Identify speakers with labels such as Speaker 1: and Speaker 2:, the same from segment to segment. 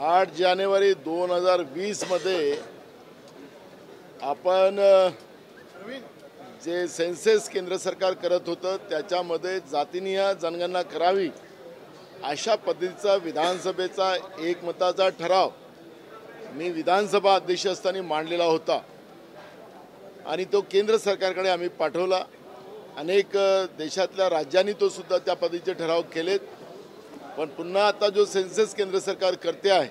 Speaker 1: 8 जानेवारी 2020 मध्ये आपण जे सेन्सेस केंद्र सरकार करत होतं त्याच्यामध्ये जातीनिहाय जनगणना करावी अशा पद्धतीचा विधानसभेचा एकमताचा ठराव मी विधानसभा अध्यक्ष असताना मांडलेला होता आणि तो केंद्र सरकारकडे आम्ही पाठवला। अनेक देशातल्या राज्यांनी तो सुद्धा त्या पद्धतीचे ठराव केलेत, पण पुन्हा आता जो सेन्सेस केंद्र सरकार करते आहे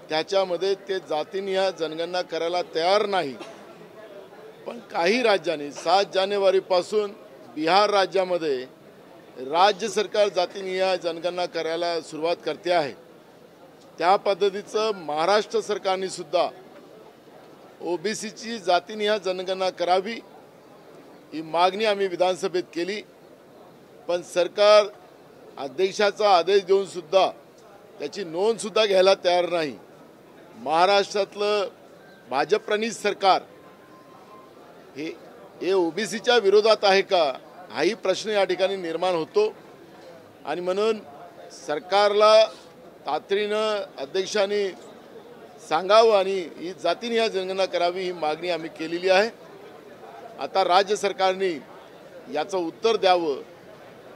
Speaker 1: त्याच्यामध्ये ते जातीनिहाय जनगणना करायला तयार नाही। पण काही राज्यांनी 7 जानेवारीपासून बिहार राज्यामध्ये राज्य सरकार जातीनिहाय जनगणना करायला सुरुवात करते आहे। त्या पद्धतीचं महाराष्ट्र सरकारने सुद्धा ओबीसीची जातीनिहाय जनगणना करावी ही मागणी आम्ही विधानसभेत केली, पण सरकार अध्यक्षाचा आदेश देऊन सुद्धा त्याची नोंद सुद्धा घ्यायला तयार नाही। महाराष्ट्रातलं भाजपप्रणीत सरकार हे ओबीसीच्या विरोधात आहे का हाही प्रश्न या ठिकाणी निर्माण होतो आणि म्हणून सरकारला तातडीनं अध्यक्षांनी सांगावं आणि ही जातीनिहाय जनगणना करावी ही मागणी आम्ही केलेली आहे। आता राज्य सरकारने याचं उत्तर द्यावं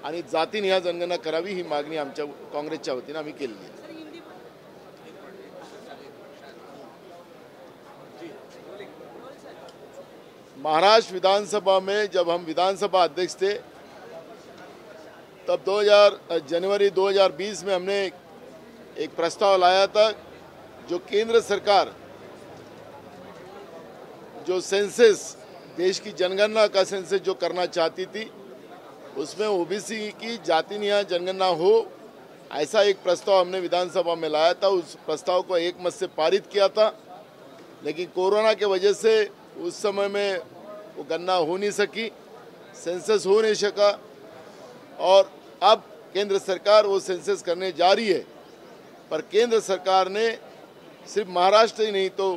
Speaker 1: आणि जातीनिहाय जनगणना करावी ही मागणी आमच्या काँग्रेसच्या वतीने आम्ही केलेली आहे। महाराष्ट्र विधानसभा में जब हम विधानसभा अध्यक्ष थे तब जनवरी 2020 में हमने एक प्रस्ताव लाया था जो केंद्र सरकार जो सेंसस देश की जनगणना का सेंसस जो करना चाहती थी उसमें ओबीसी की जातीनिहाय जनगणना हो ऐसा एक प्रस्ताव हमने विधानसभा में लाया था। उस प्रस्ताव को एकमत से पारित किया था, लेकिन कोरोना के वजह से उस समय में वो गणना हो नहीं सकी, सेंसस हो नहीं सका और अब केंद्र सरकार वो सेंसस करने जा रही है। पर केंद्र सरकार ने सिर्फ महाराष्ट्र ही नहीं तो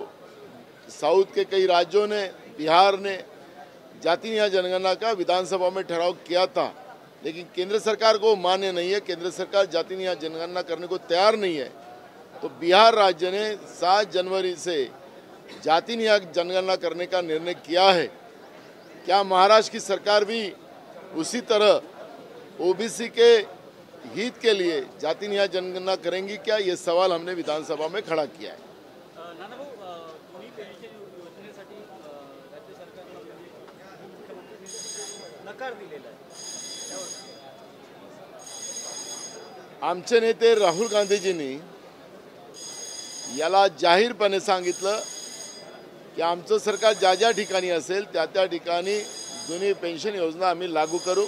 Speaker 1: साउथ के कई राज्यों ने, बिहार ने जातीनिहाय जनगणना का विधानसभा में ठहराव किया था, लेकिन केंद्र सरकार को मान्य नहीं है। केंद्र सरकार जातीनिहाय जनगणना करने को तैयार नहीं है। तो बिहार राज्य ने 7 जनवरी से जातीनिहाय जनगणना करने का निर्णय किया है। क्या महाराष्ट्र की सरकार भी उसी तरह ओबीसी के हित के लिए जातीनिहाय जनगणना करेंगी क्या, ये सवाल हमने विधानसभा में खड़ा किया है। आमचे नेते राहुल गांधीजींनी याला जाहीरपणे सांगितलं की आमचं सरकार ज्या ज्या ठिकाणी असेल त्या त्या ठिकाणी जुनी पेन्शन योजना आम्ही लागू करू।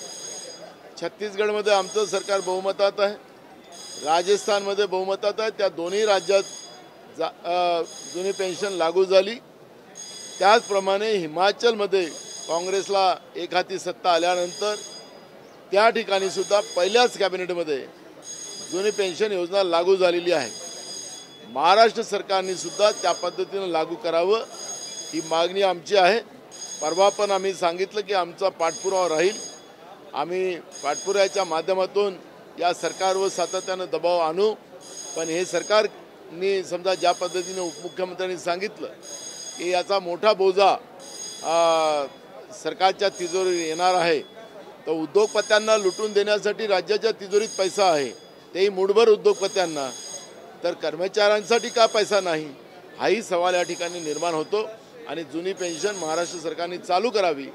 Speaker 1: छत्तीसगडमध्ये आमचं सरकार बहुमतात आहे, राजस्थानमध्ये बहुमतात आहे, त्या दोन्ही राज्यात जुनी पेन्शन लागू झाली। त्याचप्रमाणे हिमाचलमध्ये काँग्रेसला एक हाती सत्ता आल्यानंतर त्या ठिकाणी सुद्धा पहिल्याच कॅबिनेटमध्ये जुनी पेन्शन योजना लागू झालेली आहे। महाराष्ट्र सरकारने सुद्धा त्या पद्धतीने लागू करावं ही मागणी आमची आहे। परवा पण आम्ही सांगितलं की आमचा पाठपुरावा राहील। आम्ही पाठपुराव्याच्या माध्यमातून या सरकारवर सातत्याने दबाव आणू, पण हे सरकारने समजा ज्या पद्धतीने उपमुख्यमंत्र्यांनी सांगितलं की याचा मोठा बोजा सरकारच्या तिजोरीवर येणार आहे, तर उद्योगपत्यांना लुटून देण्यासाठी राज्याच्या तिजोरीत पैसा आहे, तेही मुठभर उद्योगपत्यांना, तर कर्मचाऱ्यांसाठी का पैसा नाही हाही सवाल या ठिकाणी निर्माण होतो आणि जुनी पेन्शन महाराष्ट्र सरकारने चालू करावी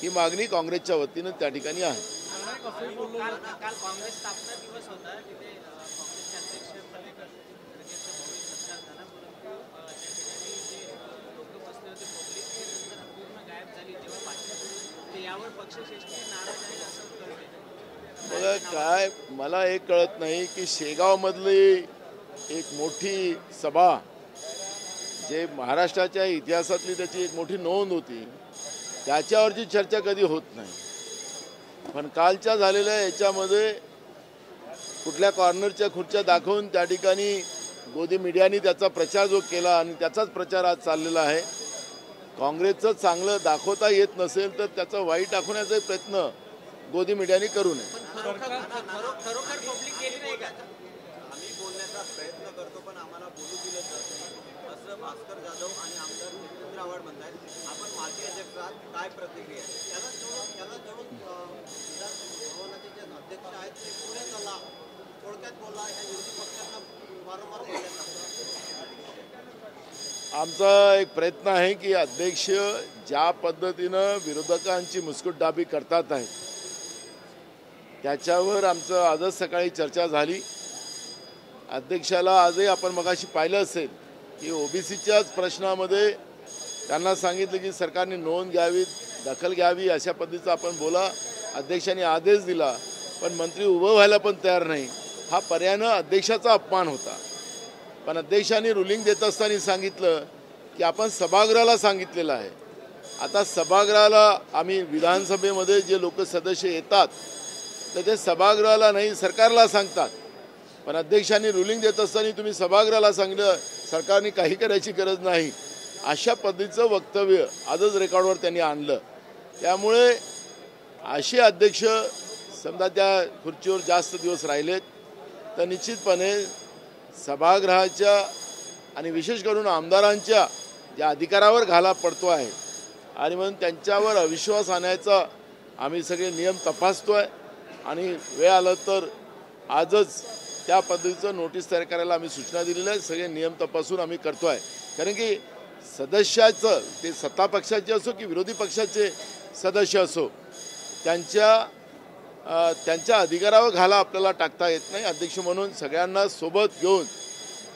Speaker 1: ही मागणी काँग्रेसच्या वतीने त्या ठिकाणी आहे। बघा काय मला एक कळत नाही की शेगावमधली एक मोठी सभा जे महाराष्ट्राच्या इतिहासातली त्याची एक मोठी नोंद होती त्याच्यावरची चर्चा कधी होत नाही। पण कालच्या झालेल्या याच्यामध्ये कुठल्या कॉर्नरच्या खुर्च्या दाखवून त्या ठिकाणी गोदी मीडियाने त्याचा प्रचार जो केला आणि त्याचाच प्रचार आज चाललेला आहे। काँग्रेसचं चांगलं दाखवता येत नसेल तर त्याचं वाईट दाखवण्याचा प्रयत्न गोदी मीडियाने करू नये।
Speaker 2: खरोखर पब्लिक केली नाही का? आम्ही बोलण्याचा प्रयत्न करतो पण आम्हाला भास्कर जाधव आणि आमदार जितेंद्र आव्हाड म्हणतायत आपण माजी अध्यक्ष आहात, काय प्रतिक्रिया आहे? त्याला जोडून विधान भवनाचे जे अध्यक्ष आहेत ते पुढे चला, थोडक्यात बोला, या विरोधी पक्षांना वारंवार बोलण्यात लागतं.
Speaker 1: आमचा एक प्रयत्न आहे की अध्यक्ष ज्या पद्धतीनं विरोधकांची मुस्कुटदाबी करतात आहे त्याच्यावर आमचं आजच सकाळी चर्चा झाली. अध्यक्षाला आजही आपण मगाशी पाहिलं असेल की ओबीसीच्याच प्रश्नामध्ये त्यांना सांगितलं की सरकारने नोंद घ्यावी, दखल घ्यावी, अशा पद्धतीचं आपण बोला. अध्यक्षांनी आदेश दिला पण मंत्री उभं व्हायला पण तयार नाही. हा पर्यायानं अध्यक्षाचा अपमान होता. पण अध्यक्षांनी रुलिंग देत असताना सांगितलं की आपण सभागृहाला सांगितलेलं आहे. आता सभागृहाला आम्ही विधानसभेमध्ये जे लोक सदस्य येतात तर ते सभागृहाला नाही सरकारला सांगतात. पण अध्यक्षांनी रुलिंग देत असताना तुम्ही सभागृहाला सांगितलं सरकारने काही करायची गरज नाही, अशा पद्धतीचं वक्तव्य आजच रेकॉर्डवर त्यांनी आणलं. त्यामुळे असे अध्यक्ष समजा त्या खुर्चीवर जास्त दिवस राहिलेत तर निश्चितपणे सभागृहाच्या आणि विशेष करून आमदारांच्या ज्या अधिकारावर घाला पडतो आहे आणि म्हणून त्यांच्यावर अविश्वास आणायचा आम्ही सगळे नियम तपासतो आहे आणि वेळ आलं तर आजच त्या पद्धतीचं नोटीस तयार करायला आम्ही सूचना दिलेल्या आहे. सगळे नियम तपासून आम्ही करतो आहे. कारण की सदस्याचं ते सत्ता पक्षाचे असो की विरोधी पक्षाचे सदस्य असो त्यांच्या अधिकारावर घाला आपल्याला टाकता येत नाही. अध्यक्ष म्हणून सगळ्यांना सोबत घेऊन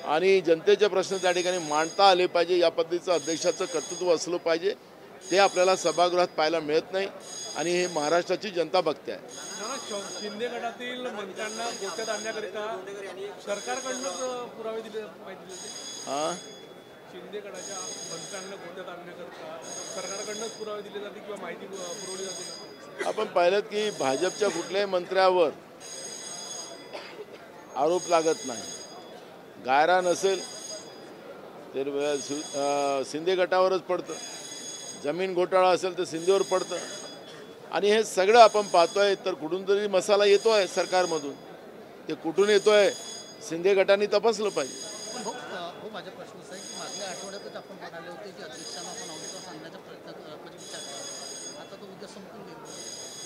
Speaker 1: आणि जनतेचे प्रश्न त्या ठिकाणी मांडता आले पाहिजे, या पद्धतीचं अध्यक्षाचं कर्तृत्व असलं पाहिजे. ते आपल्याला सभागृहात पाहायला मिळत नाही आणि हे महाराष्ट्राची जनता बघते आहे.
Speaker 3: शिंदे गटातील मंत्र्यांना गोट्यात आणण्याकरिता सरकारकडनं पुरावे दिले पाहिजे. शिंदे गटाच्या मंत्र्यांना गोट्यात आणण्याकरिता सरकारकडनंच पुरावे दिले जाते किंवा माहिती पुरवली जाते.
Speaker 1: आपण पाहिलं की भाजपच्या कुठल्याही मंत्र्यावर आरोप लागत नाही. गायरा नसेल तर शिंदे गटावरच पडतं, जमीन घोटाळा असेल तर शिंदेवर पडतं आणि हे सगळं आपण पाहतोय. तर कुठून तरी मसाला येतो आहे सरकारमधून, ते कुठून येतो आहे शिंदे गटाने तपासलं पाहिजे.
Speaker 4: हो माझा प्रश्न असा आहे की मागल्या आठवड्यातच आपण म्हणाले होते की अध्यक्षांना आपण अवकाश आणण्याचा प्रयत्न विचार करा. आता तो उद्या संपून गेला.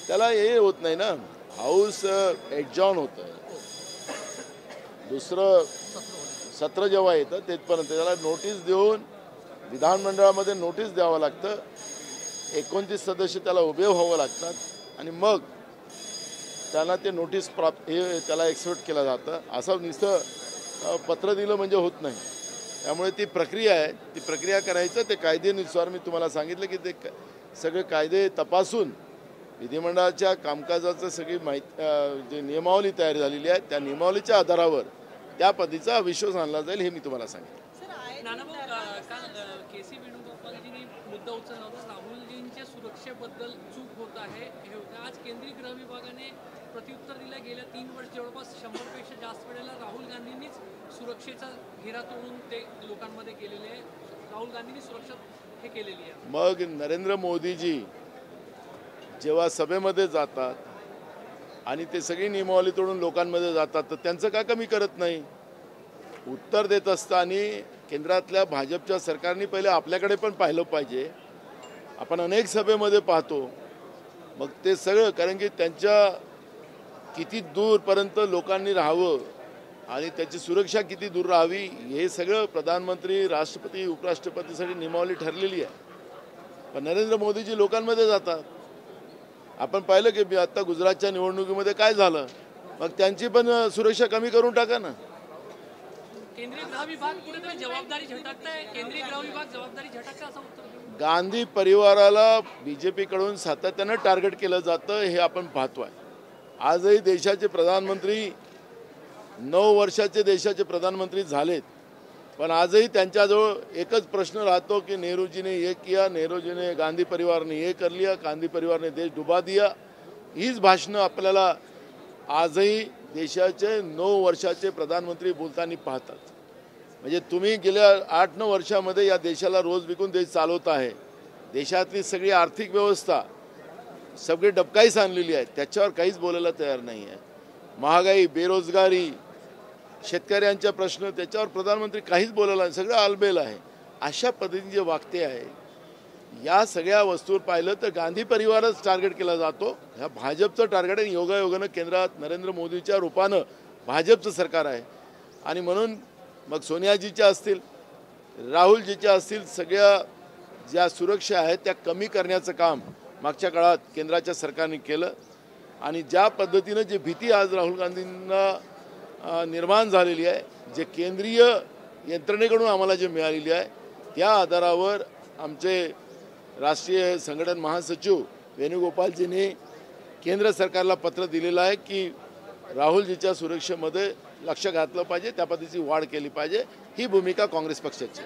Speaker 1: त्याला हे होत नाही ना, हाऊस एडजॉर्न होतं. दुसरं सत्र जेव्हा येतं तेथपर्यंत त्याला नोटीस देऊन विधानमंडळामध्ये नोटीस द्यावं लागतं. 29 सदस्य त्याला उभे व्हावं लागतात आणि मग त्याला ते नोटीस हे त्याला एक्सेप्ट केलं जातं. असं नुसतं पत्र दिलं म्हणजे होत नाही. त्यामुळे ती प्रक्रिया आहे, ती प्रक्रिया करायचं. ते कायदेनुसार मी तुम्हाला सांगितलं की ते सगळे कायदे तपासून विधिमंडळाच्या कामकाजाचं सगळी माहिती जे नियमावली तयार झालेली आहे त्या नियमावलीच्या आधारावर त्या पद्धतीचा अविश्वास आणला जाईल हे मी तुम्हाला सांगितलं.
Speaker 5: केसी वेणुगोपालजींनी मुद्दा उचलला होता, राहुलजींच्या सुरक्षेबद्दल चूक होत आहे हे होतं. आज केंद्रीय गृह विभागाने प्रत्युत्तर दिलं. गेल्या 3 वर्ष जवळपास 100पेक्षा जास्त वेळेला राहुल गांधींनीच सुरक्षेचा घेरा तोडून ते लोकांमध्ये केलेले आहे. राहुल गांधींनी सुरक्षा हे केलेली आहे.
Speaker 1: मग नरेंद्र मोदीजी जेव्हा सभेमध्ये जातात आणि ते सगळी नियमावली तोडून लोकांमध्ये जातात तर त्यांचं का कमी करत नाही. उत्तर देत असताना केंद्रातल्या भाजपच्या सरकारने पहिले आपल्याकडे पण पाहिलं पाहिजे. आपण अनेक सभेमध्ये पाहतो मग ते सगळं, कारण की त्यांच्या किती दूरपर्यंत लोकांनी राहावं आणि त्याची सुरक्षा किती दूर राहावी हे सगळं प्रधानमंत्री, राष्ट्रपती, उपराष्ट्रपतीसाठी नियमावली ठरलेली आहे. पण नरेंद्र मोदीजी लोकांमध्ये जातात. आपण पाहिलं की आता गुजरातच्या निवडणुकीमध्ये काय झालं, मग त्यांची पण सुरक्षा कमी करून टाका ना.
Speaker 5: केंद्रीय गृह विभाग कुठेतरी जबाबदारी झटकताय, केंद्रीय गृह विभाग जबाबदारी झटकता असं उत्तर देऊ.
Speaker 1: गांधी परिवाराला बीजेपीकडून सातत्यानं टार्गेट केलं जातं हे आपण पाहतोय. आजही देशाचे प्रधानमंत्री 9 वर्षाचे देशाचे प्रधानमंत्री झालेत पण आजही त्यांच्याजवळ एकच प्रश्न राहतो की नेहरूजी ने ये किया, नेहरूजी ने, गांधी परिवार ने ये कर लिया, गांधी परिवार ने देश डुबा दिया. हीच भाषणं आपल्याला आजही देशाचे 9 वर्षाचे प्रधानमंत्री बोलताना पाहतात. म्हणजे तुम्ही गेल्या 8-9 वर्षामध्ये या देशाला रोज विकून देश चालवत आहे. देशातली सगळी आर्थिक व्यवस्था सगळी डबकाईस आणलेली आहे, त्याच्यावर काहीच बोलायला तयार नाही आहे. महागाई, बेरोजगारी, शेतकऱ्यांच्या प्रश्न त्याच्यावर प्रधानमंत्री काहीच बोलायला नाही, सगळं आलबेल आहे. अशा पद्धतीने जे वागते आहे, या सगळ्या वस्तूवर पाहिलं तर गांधी परिवारच टार्गेट केला जातो. ह्या भाजपचं टार्गेट आहे. योगायोगानं केंद्रात नरेंद्र मोदीच्या रूपानं भाजपचं सरकार आहे आणि म्हणून मग सोनियाजीच्या असतील, राहुलजीच्या असतील, सगळ्या ज्या सुरक्षा आहेत त्या कमी करण्याचं काम मागच्या काळात केंद्राच्या सरकारने केलं आणि ज्या पद्धतीनं जे भीती आज राहुल गांधींना निर्माण झालेली आहे, जे केंद्रीय यंत्रणेकडून आम्हाला जे मिळालेली आहे, त्या आधारावर आमचे राष्ट्रीय संघटन महासचिव वेणुगोपालजींनी केंद्र सरकारला पत्र दिलेलं आहे की राहुलजीच्या सुरक्षेमध्ये लक्ष घातलं पाहिजे, त्या पद्धतीची वाढ केली पाहिजे. ही भूमिका काँग्रेस पक्षाची.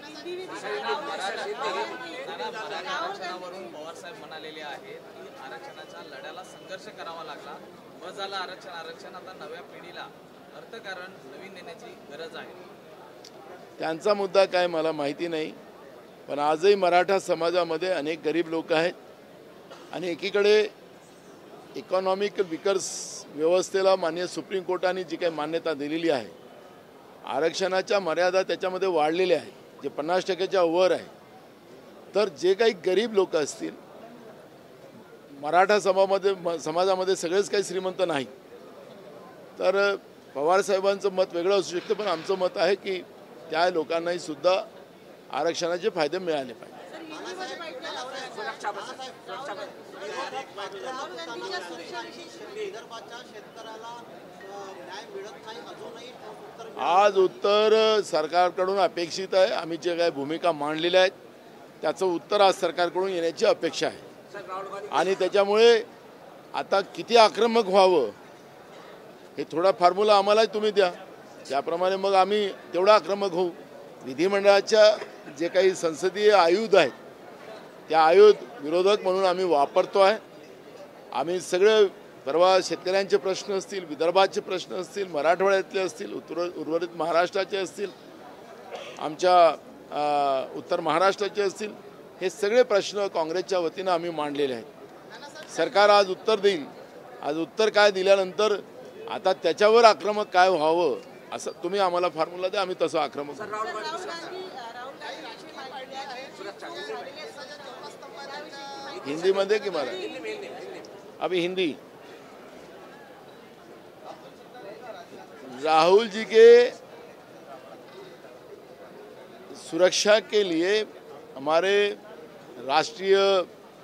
Speaker 6: आरक्षणावरून पवार साहेब म्हणालेले आहेत की आरक्षणाच्या लढ्याला संघर्ष करावा लागला, बस झालं आरक्षण. आता नव्या पिढीला अर्थकारण नवीन देण्याची गरज आहे.
Speaker 1: त्यांचा मुद्दा काय मला माहिती नाही, पण आजही मराठा समाजामध्ये अनेक गरीब लोक आहेत आणि एकीकडे इकॉनॉमिक विकर्स व्यवस्थेला मान्य सुप्रीम कोर्टाने जी काही मान्यता दिलेली आहे, आरक्षणाच्या मर्यादा त्याच्यामध्ये वाढलेल्या आहेत, जे 50% वर आहे. तर जे काही गरीब लोक असतील, मराठा समाजामध्ये सगळेच काही श्रीमंत नाही, तर पवार साहेबांचं मत वेगळं असू शकतं, पण आमचं मत आहे की त्या लोकांनाही सुद्धा आरक्षणाचे फायदे मिळाले पाहिजे. आज उत्तर सरकारकडून अपेक्षित आहे. आम्ही जे काही भूमिका मांडलेल्या आहेत त्याचं उत्तर आज सरकारकडून येण्याची अपेक्षा आहे आणि त्याच्यामुळे आता किती आक्रमक व्हावं हे थोडा फॉर्म्युला आम्हालाही तुम्ही द्या, त्याप्रमाणे मग आम्ही तेवढा आक्रमक होऊ. विधिमंडळाच्या जे काही संसदीय आयुध आहेत त्या आयुध विरोधक म्हणून आम्ही वापरतो आहे. आम्ही सगळे परवा शेतकऱ्यांचे प्रश्न असतील, विदर्भाचे प्रश्न असतील, मराठवाड्यातले असतील, उर्वरित महाराष्ट्राचे असतील, आमच्या उत्तर महाराष्ट्राचे असतील, हे सगळे प्रश्न काँग्रेसच्या वतीनं आम्ही मांडलेले आहेत. सरकार आज उत्तर देईल. आज उत्तर काय दिल्यानंतर आता त्याच्यावर आक्रमक काय व्हावं असं तुम्ही आम्हाला फॉर्म्युला द्या, आम्ही तसं आक्रमक. हिंदी मध्ये की मराठी? अभी हिंदी. राहुल जी के सुरक्षा के लिए हमारे राष्ट्रीय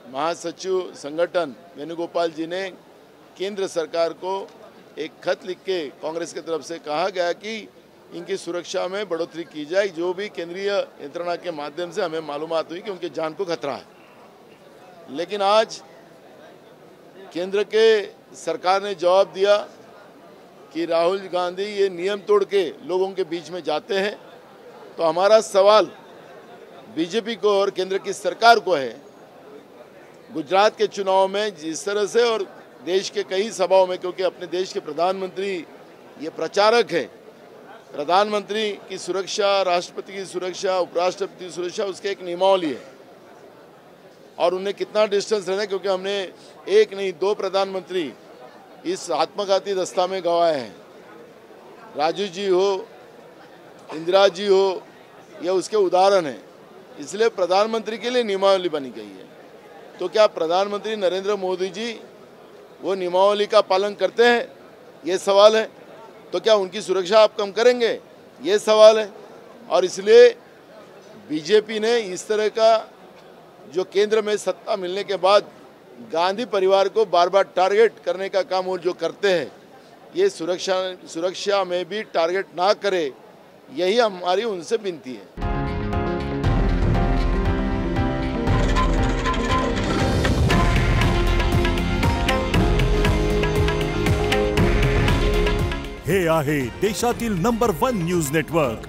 Speaker 1: महासचिव संगठन वेणुगोपाल जी ने केंद्र सरकार को एक खत लिख के कांग्रेस की तरफ से कहा गया कि इनकी सुरक्षा में बढ़ोतरी की जाए. जो भी केंद्रीय यंत्रणा के माध्यम से हमें मालूमात हुई कि उनकी जान को खतरा है, लेकिन आज केंद्र के सरकार ने जवाब दिया कि राहुल गांधी ये नियम तोड़ के लोगों के बीच में जाते हैं. तो हमारा सवाल बीजेपी को और केंद्र की सरकार को है, गुजरात के चुनाव में जिस तरह से और देश के कई सभाओं में, क्योंकि अपने देश के प्रधानमंत्री ये प्रचारक है, प्रधानमंत्री की सुरक्षा, राष्ट्रपति की सुरक्षा, उपराष्ट्रपति की सुरक्षा, उसके एक नियमावली है और उन्हें कितना डिस्टेंस रहना है, क्योंकि हमने एक नहीं 2 प्रधानमंत्री इस आत्मघाती दस्ता में गंवाए हैं. राजीव जी हो, इंदिरा जी हो, यह उसके उदाहरण हैं. इसलिए प्रधानमंत्री के लिए नियमावली बनी गई है. तो क्या प्रधानमंत्री नरेंद्र मोदी जी वो नियमावली का पालन करते हैं, ये सवाल है. तो क्या उनकी सुरक्षा आप कम करेंगे, ये सवाल है. और इसलिए बीजेपी ने इस तरह का जो केंद्र में सत्ता मिलने के बाद गांधी परिवार को बार बार टारगेट करने का काम वो जो करते हैं, ये सुरक्षा में भी टारगेट ना करे, यही हमारी उनसे विनती है.
Speaker 7: हे आहे देशातील नंबर 1 न्यूज नेटवर्क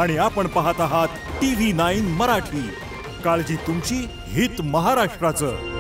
Speaker 7: आणि आपण पाहत आहात TV9 मराठी. काळजी तुमची, हित महाराष्ट्राचं.